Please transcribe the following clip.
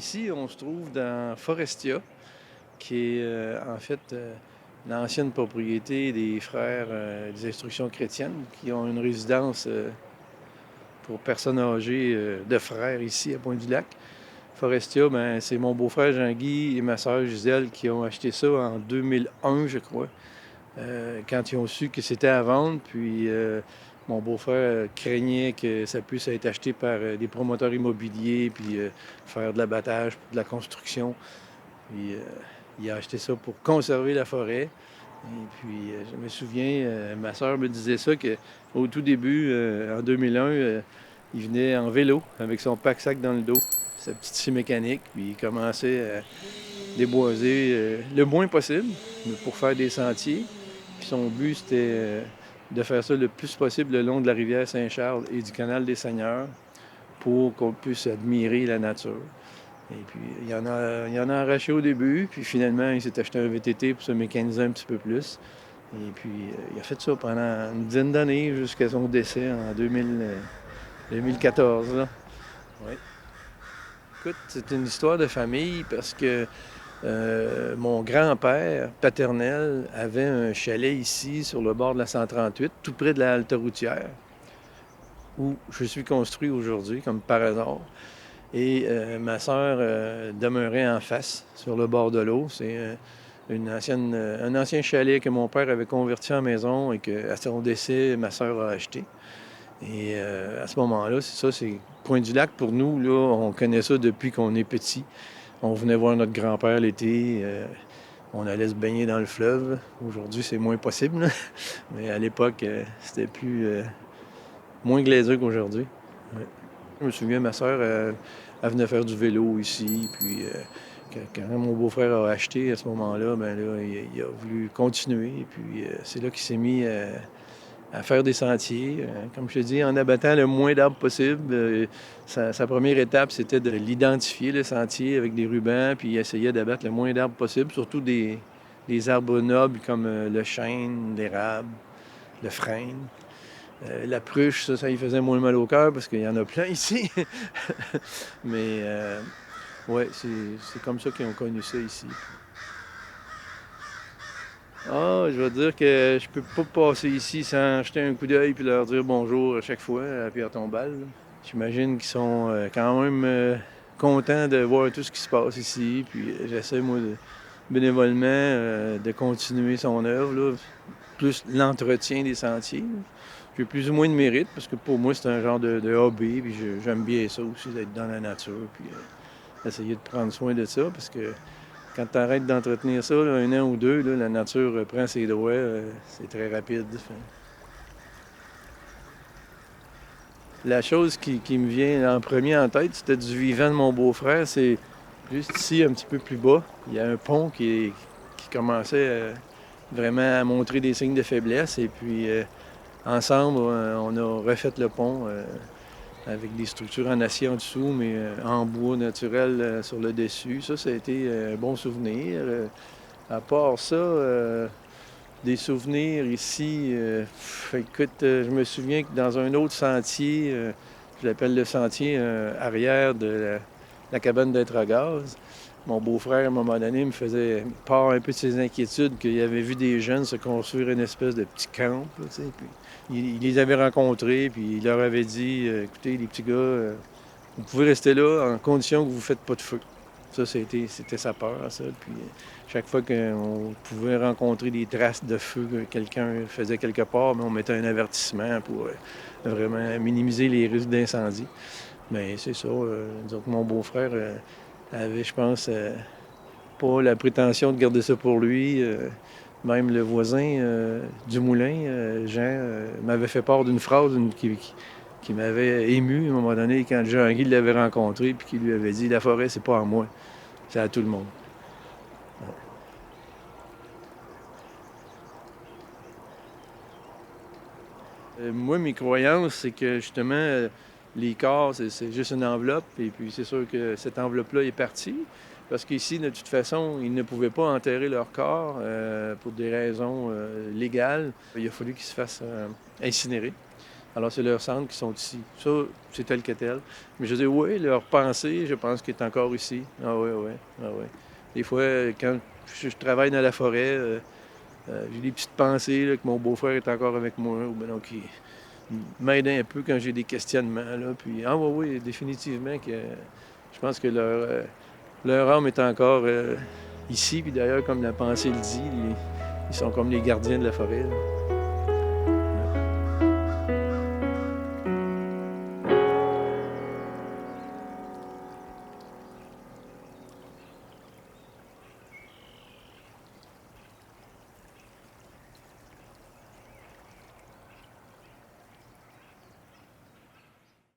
Ici, on se trouve dans Forestia, qui est en fait l'ancienne propriété des frères des Instructions chrétiennes, qui ont une résidence pour personnes âgées de frères ici à Pointe-du-Lac. Forestia, ben, c'est mon beau-frère Jean-Guy et ma sœur Gisèle qui ont acheté ça en 2001, je crois, quand ils ont su que c'était à vendre. Puis mon beau-frère craignait que ça puisse être acheté par des promoteurs immobiliers, puis faire de l'abattage, de la construction. Puis il a acheté ça pour conserver la forêt. Et puis je me souviens, ma sœur me disait ça, qu'au tout début, en 2001, il venait en vélo avec son pack-sac dans le dos, sa petite scie mécanique, puis il commençait à déboiser le moins possible, mais pour faire des sentiers. Puis son but, c'était de faire ça le plus possible le long de la rivière Saint-Charles et du canal des Seigneurs pour qu'on puisse admirer la nature. Et puis, il en a arraché au début, puis finalement, il s'est acheté un VTT pour se mécaniser un petit peu plus. Et puis, il a fait ça pendant une dizaine d'années jusqu'à son décès en 2014. Là. Oui. Écoute, c'est une histoire de famille parce que mon grand-père paternel avait un chalet ici sur le bord de la 138, tout près de la halte routière, où je suis construit aujourd'hui, comme par hasard. Et ma sœur demeurait en face, sur le bord de l'eau. C'est un ancien chalet que mon père avait converti en maison et qu'à son décès, ma sœur a acheté. Et à ce moment-là, c'est ça, c'est Pointe-du-Lac pour nous, là, on connaît ça depuis qu'on est petit. On venait voir notre grand-père l'été, on allait se baigner dans le fleuve. Aujourd'hui, c'est moins possible, là. Mais à l'époque, c'était moins glaiseux qu'aujourd'hui. Ouais. Je me souviens, ma sœur, elle venait faire du vélo ici, puis quand mon beau-frère a acheté à ce moment-là, ben là, il a voulu continuer, puis c'est là qu'il s'est mis à faire des sentiers, comme je te dis, en abattant le moins d'arbres possible. Sa première étape, c'était de l'identifier, le sentier, avec des rubans, puis il essayait d'abattre le moins d'arbres possible, surtout des arbres nobles comme le chêne, l'érable, le frêne. La pruche, ça lui faisait moins mal au cœur parce qu'il y en a plein ici. Mais ouais, c'est comme ça qu'ils ont connu ça ici. Ah, je vais dire que je peux pas passer ici sans jeter un coup d'œil puis leur dire bonjour à chaque fois à Pierre Tombal. J'imagine qu'ils sont quand même contents de voir tout ce qui se passe ici. Puis j'essaie, moi, bénévolement, de continuer son œuvre, là, plus l'entretien des sentiers. J'ai plus ou moins de mérite parce que pour moi, c'est un genre de hobby. Puis j'aime bien ça aussi, d'être dans la nature. Puis essayer de prendre soin de ça parce que quand tu arrêtes d'entretenir ça, là, un an ou deux, là, la nature reprend ses droits. C'est très rapide. La chose qui me vient en premier en tête, c'était du vivant de mon beau-frère. C'est juste ici, un petit peu plus bas. Il y a un pont qui commençait vraiment à montrer des signes de faiblesse. Et puis, ensemble, on a refait le pont avec des structures en acier en dessous, mais en bois naturel sur le dessus. Ça a été un bon souvenir. À part ça, des souvenirs ici. Écoute, je me souviens que dans un autre sentier, je l'appelle le sentier arrière de la cabane d'être à gaz, mon beau-frère, à un moment donné, me faisait part un peu de ses inquiétudes qu'il avait vu des jeunes se construire une espèce de petit camp, là, tu sais, puis il les avait rencontrés, puis il leur avait dit, écoutez, les petits gars, vous pouvez rester là en condition que vous ne faites pas de feu. Ça, c'était sa peur, ça. Puis chaque fois qu'on pouvait rencontrer des traces de feu que quelqu'un faisait quelque part, mais on mettait un avertissement pour vraiment minimiser les risques d'incendie. Mais c'est ça. Donc mon beau-frère avait, je pense, pas la prétention de garder ça pour lui. Même le voisin du moulin, Jean, m'avait fait part d'une phrase qui m'avait ému à un moment donné quand Jean-Guy l'avait rencontré puis qui lui avait dit «La forêt, c'est pas à moi, c'est à tout le monde». Moi, mes croyances, c'est que justement, les corps, c'est juste une enveloppe, et puis c'est sûr que cette enveloppe-là est partie, parce qu'ici, de toute façon, ils ne pouvaient pas enterrer leur corps pour des raisons légales. Il a fallu qu'ils se fassent incinérer. Alors, c'est leurs cendres qui sont ici. Ça, c'est tel que tel. Mais je veux dire, oui, leur pensée, je pense qu'elle est encore ici. Ah oui, oui, ah oui. Des fois, quand je travaille dans la forêt, j'ai des petites pensées là, que mon beau-frère est encore avec moi, ou bien donc il m'aide un peu quand j'ai des questionnements. Là, puis, ah oui, oui, définitivement que je pense que leur âme est encore ici. Puis d'ailleurs, comme la pensée le dit, ils sont comme les gardiens de la forêt. Là.